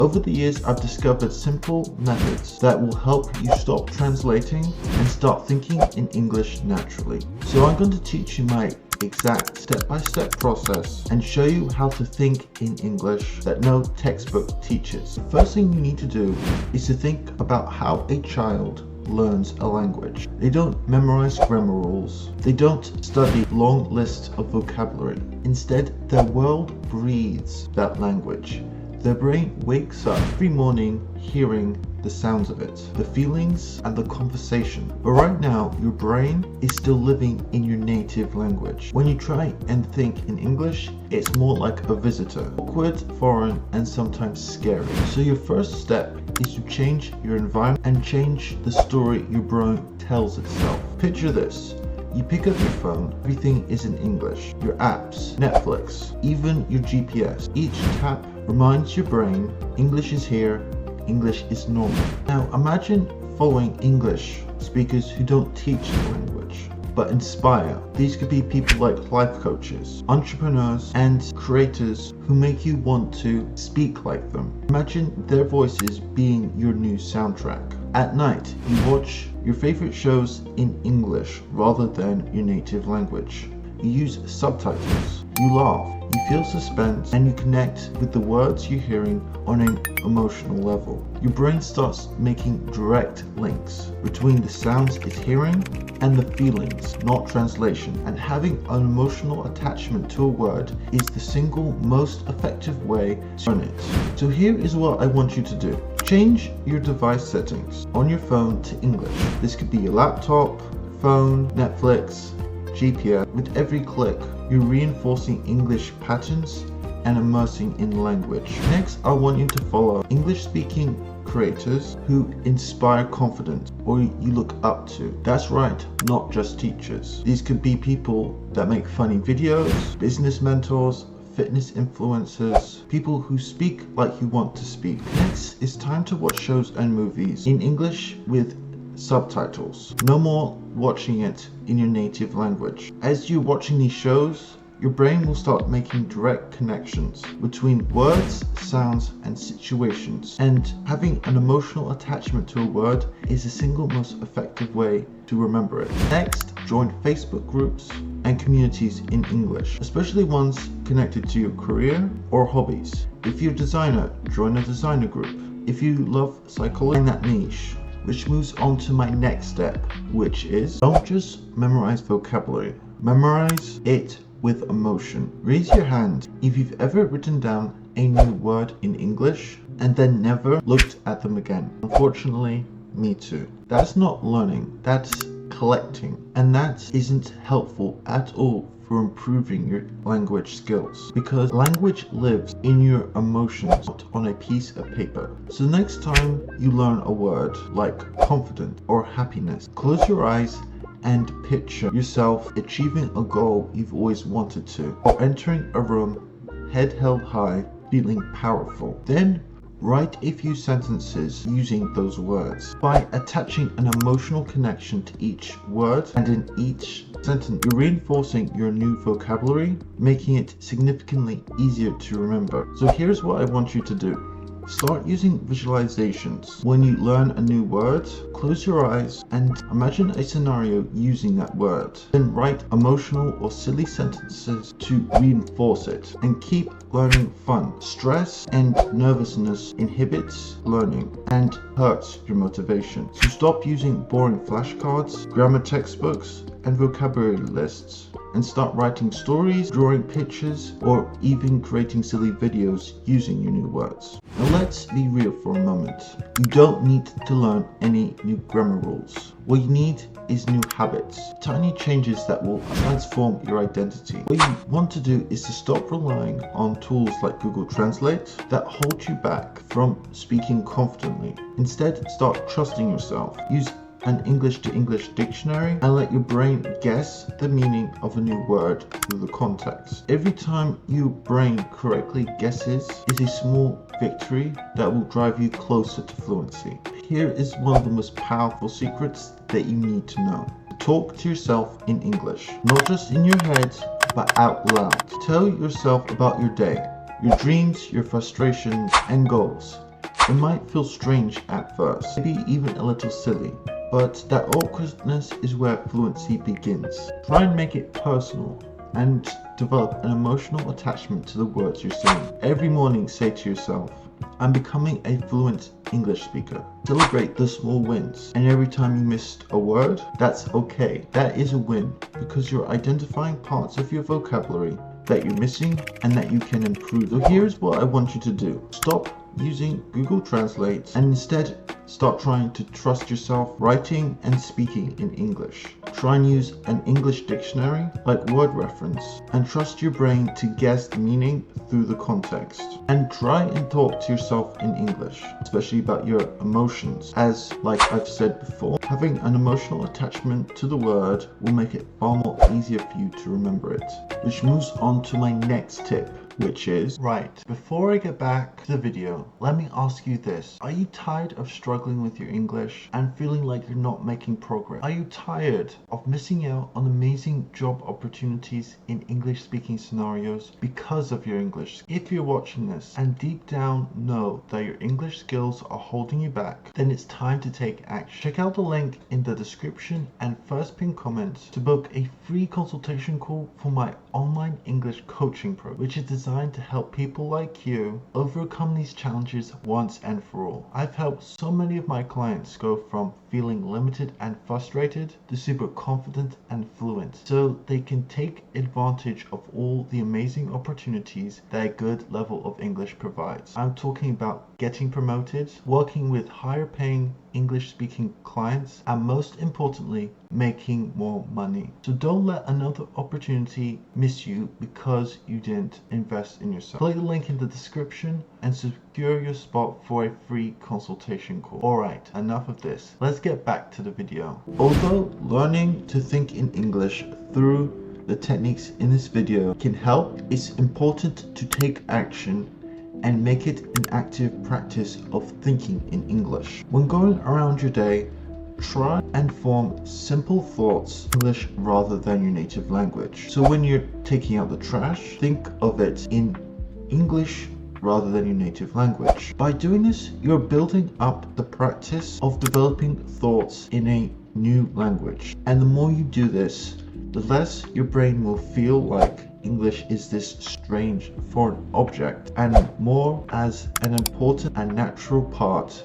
Over the years, I've discovered simple methods that will help you stop translating and start thinking in English naturally. So I'm going to teach you my exact step-by-step process and show you how to think in English that no textbook teaches. The first thing you need to do is to think about how a child learns a language. They don't memorize grammar rules. They don't study long lists of vocabulary. Instead, their world breathes that language. Their brain wakes up every morning hearing the sounds of it, the feelings and the conversation. But right now, your brain is still living in your native language. When you try and think in English, it's more like a visitor, awkward, foreign, and sometimes scary. So your first step is to change your environment and change the story your brain tells itself. Picture this. You pick up your phone, everything is in English. Your apps, Netflix, even your GPS. Each tap reminds your brain, English is here, English is normal. Now imagine following English speakers who don't teach the language, but inspire. These could be people like life coaches, entrepreneurs, and creators who make you want to speak like them. Imagine their voices being your new soundtrack. At night, you watch your favorite shows in English rather than your native language. You use subtitles. You laugh. You feel suspense and you connect with the words you're hearing on an emotional level. Your brain starts making direct links between the sounds it's hearing and the feelings, not translation. And having an emotional attachment to a word is the single most effective way to learn it. So here is what I want you to do. Change your device settings on your phone to English. This could be your laptop, phone, Netflix, GPS. With every click, you're reinforcing English patterns and immersing in language. Next, I want you to follow English-speaking creators who inspire confidence or you look up to. That's right, not just teachers. These could be people that make funny videos, business mentors, fitness influencers, people who speak like you want to speak. Next, it's time to watch shows and movies in English with subtitles. No more watching it in your native language. As you're watching these shows, your brain will start making direct connections between words, sounds, and situations. And having an emotional attachment to a word is the single most effective way to remember it. Next, join Facebook groups and communities in English, especially ones connected to your career or hobbies. If you're a designer, join a designer group. If you love psychology, find that niche. Which moves on to my next step, which is don't just memorize vocabulary, memorize it with emotion. Raise your hand if you've ever written down a new word in English and then never looked at them again. Unfortunately, me too. That's not learning, that's collecting, and that isn't helpful at all for improving your language skills, because language lives in your emotions, not on a piece of paper. So next time you learn a word like confident or happiness, close your eyes and picture yourself achieving a goal you've always wanted to, or entering a room head held high, feeling powerful. Then write a few sentences using those words. By attaching an emotional connection to each word and in each sentence, you're reinforcing your new vocabulary, making it significantly easier to remember. So here's what I want you to do. Start using visualizations. When you learn a new word, close your eyes and imagine a scenario using that word. Then write emotional or silly sentences to reinforce it, and keep learning fun. Stress and nervousness inhibits learning and hurts your motivation. So stop using boring flashcards, grammar textbooks, and vocabulary lists, and start writing stories, drawing pictures, or even creating silly videos using your new words. Now let's be real for a moment. You don't need to learn any new grammar rules. What you need is new habits, tiny changes that will transform your identity. What you want to do is to stop relying on tools like Google Translate that hold you back from speaking confidently. Instead, start trusting yourself. Use an English-to-English dictionary and let your brain guess the meaning of a new word through the context. Every time your brain correctly guesses is a small victory that will drive you closer to fluency. Here is one of the most powerful secrets that you need to know. Talk to yourself in English, not just in your head, but out loud. Tell yourself about your day, your dreams, your frustrations, and goals. It might feel strange at first, maybe even a little silly, but that awkwardness is where fluency begins. Try and make it personal and develop an emotional attachment to the words you're saying. Every morning say to yourself, I'm becoming a fluent English speaker. Celebrate the small wins, and every time you missed a word, that's okay. That is a win because you're identifying parts of your vocabulary that you're missing and that you can improve. So here's what I want you to do. Stop using Google Translate and instead start trying to trust yourself writing and speaking in English. Try and use an English dictionary like word reference and trust your brain to guess the meaning through the context. And try and talk to yourself in English, especially about your emotions, as like I've said before, having an emotional attachment to the word will make it far more easier for you to remember it. Which moves on to my next tip, which is, right, before I get back to the video, let me ask you this. Are you tired of struggling with your English and feeling like you're not making progress? Are you tired of missing out on amazing job opportunities in English speaking scenarios because of your English? If you're watching this and deep down know that your English skills are holding you back, then it's time to take action. Check out the link in the description and first pinned comment to book a free consultation call for my online English coaching program, which is designed to help people like you overcome these challenges once and for all. I've helped so many of my clients go from feeling limited and frustrated to super confident and fluent, so they can take advantage of all the amazing opportunities that a good level of English provides. I'm talking about getting promoted, working with higher paying English speaking clients, and most importantly, making more money. So don't let another opportunity miss you because you didn't invest in yourself. Click the link in the description and secure your spot for a free consultation call. Alright, enough of this. Let's get back to the video. Although learning to think in English through the techniques in this video can help, it's important to take action and make it an active practice of thinking in English. When going around your day, try and form simple thoughts in English rather than your native language. So when you're taking out the trash, think of it in English rather than your native language. By doing this, you're building up the practice of developing thoughts in a new language. And the more you do this, the less your brain will feel like English is this strange foreign object and more as an important and natural part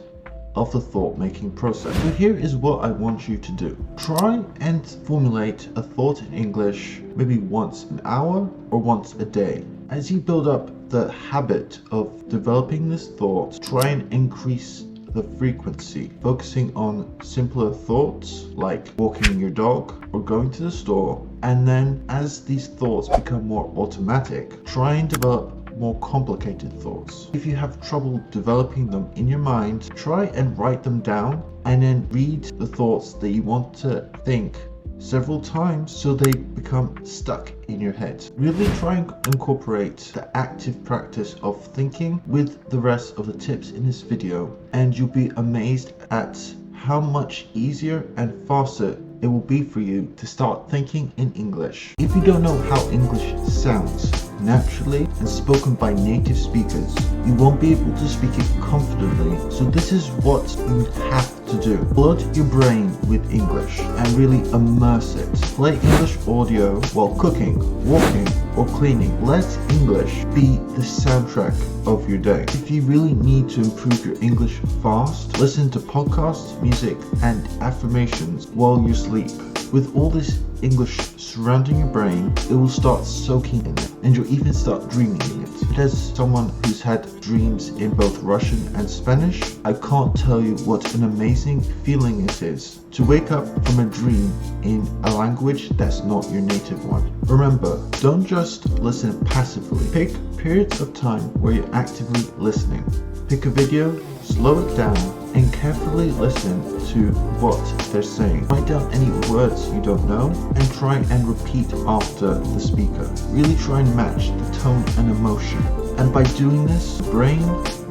of the thought-making process. So here is what I want you to do. Try and formulate a thought in English maybe once an hour or once a day. As you build up the habit of developing this thought, try and increase the frequency, focusing on simpler thoughts like walking your dog or going to the store. And then as these thoughts become more automatic, try and develop more complicated thoughts. If you have trouble developing them in your mind, try and write them down and then read the thoughts that you want to think several times so they become stuck in your head. Really try and incorporate the active practice of thinking with the rest of the tips in this video, and you'll be amazed at how much easier and faster it will be for you to start thinking in English. If you don't know how English sounds naturally and spoken by native speakers, you won't be able to speak it confidently. So this is what you have to do. Flood your brain with English and really immerse it. Play English audio while cooking, walking, or cleaning. Let English be the soundtrack of your day. If you really need to improve your English fast, listen to podcasts, music, and affirmations while you sleep. With all this English surrounding your brain, it will start soaking in it, and you'll even start dreaming in it. But as someone who's had dreams in both Russian and Spanish, I can't tell you what an amazing feeling it is to wake up from a dream in a language that's not your native one. Remember, don't just listen passively. Pick periods of time where you're actively listening. Pick a video, slow it down, and carefully listen to what they're saying. Write down any words you don't know and try and repeat after the speaker. Really try and match the tone and emotion. And by doing this, the brain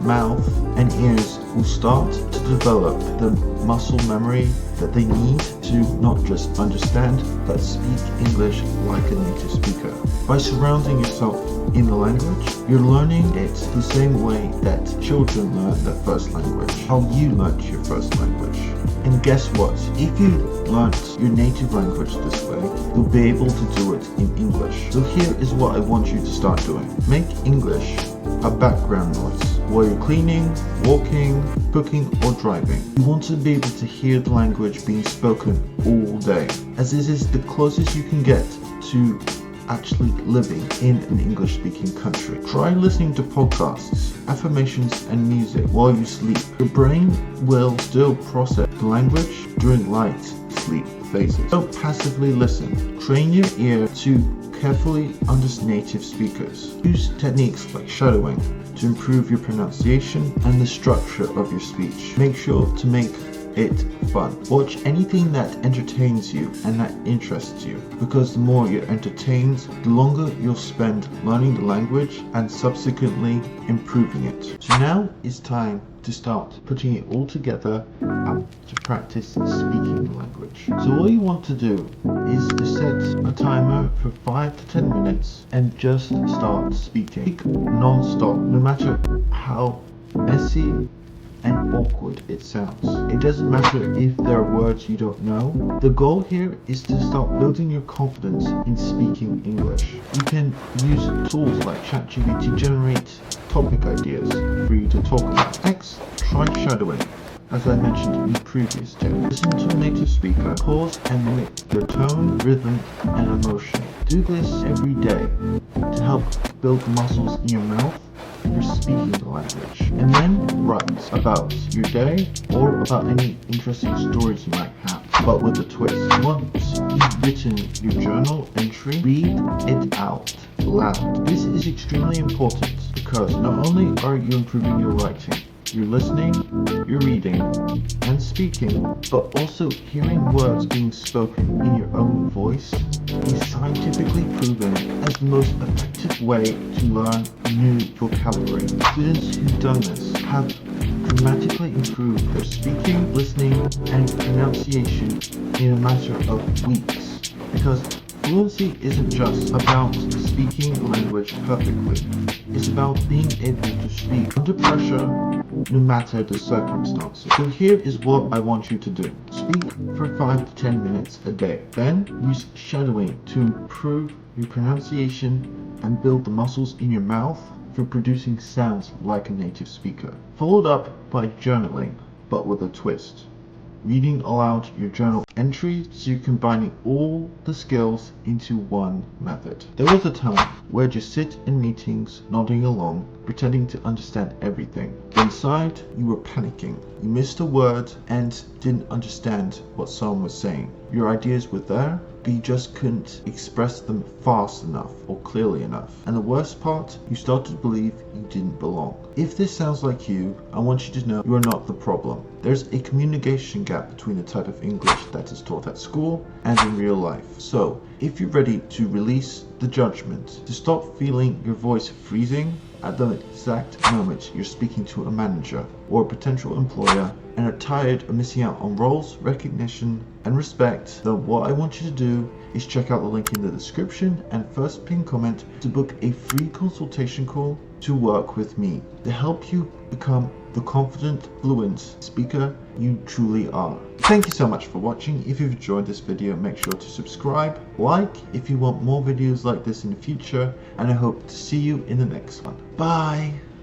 mouth, and ears will start to develop the muscle memory that they need to not just understand, but speak English like a native speaker. By surrounding yourself in the language, you're learning it the same way that children learn their first language, how you learnt your first language. And guess what? If you learnt your native language this way, you'll be able to do it in English. So here is what I want you to start doing. Make English a background noise while you're cleaning, walking, cooking, or driving. You want to be able to hear the language being spoken all day, as this is the closest you can get to actually living in an English-speaking country. Try listening to podcasts, affirmations, and music while you sleep. Your brain will still process the language during light sleep phases. Don't passively listen. Train your ear to carefully understand native speakers. Use techniques like shadowing to improve your pronunciation and the structure of your speech. Make sure to make it fun. Watch anything that entertains you and that interests you, because the more you're entertained, the longer you'll spend learning the language and subsequently improving it. So now it's time to start putting it all together to practice speaking the language. So all you want to do is to set a timer for 5 to 10 minutes and just start speaking non-stop, no matter how messy and awkward it sounds. It doesn't matter if there are words you don't know. The goal here is to start building your confidence in speaking English. You can use tools like ChatGPT to generate topic ideas for you to talk about. Next, try shadowing. As I mentioned in the previous tip, listen to a native speaker, pause and mimic their tone, rhythm, and emotion. Do this every day to help build the muscles in your mouth for speaking the language. And then write about your day or about any interesting stories you might have, but with a twist. Once you've written your journal entry, read it out loud. This is extremely important because not only are you improving your writing, you're listening, you're reading, and speaking, but also hearing words being spoken in your own voice is scientifically proven as the most effective way to learn new vocabulary. Students who've done this have dramatically improved their speaking, listening, and pronunciation in a matter of weeks. Because fluency isn't just about speaking the language perfectly. It's about being able to speak under pressure, no matter the circumstances. So here is what I want you to do. Speak for 5 to 10 minutes a day. Then use shadowing to improve your pronunciation and build the muscles in your mouth for producing sounds like a native speaker. Followed up by journaling, but with a twist. Reading aloud your journal entries, so you're combining all the skills into one method. There was a time where you sit in meetings, nodding along, pretending to understand everything. Inside, you were panicking. You missed a word and didn't understand what someone was saying. Your ideas were there, but you just couldn't express them fast enough or clearly enough. And the worst part, you started to believe you didn't belong. If this sounds like you, I want you to know you are not the problem. There's a communication gap between the type of English that is taught at school and in real life. So, if you're ready to release the judgment, to stop feeling your voice freezing at the exact moment you're speaking to a manager or a potential employer and are tired of missing out on roles, recognition, and respect, then what I want you to do is check out the link in the description and first pinned comment to book a free consultation call to work with me to help you become the confident, fluent speaker you truly are. Thank you so much for watching. If you've enjoyed this video, make sure to subscribe, like if you want more videos like this in the future, and I hope to see you in the next one. Bye!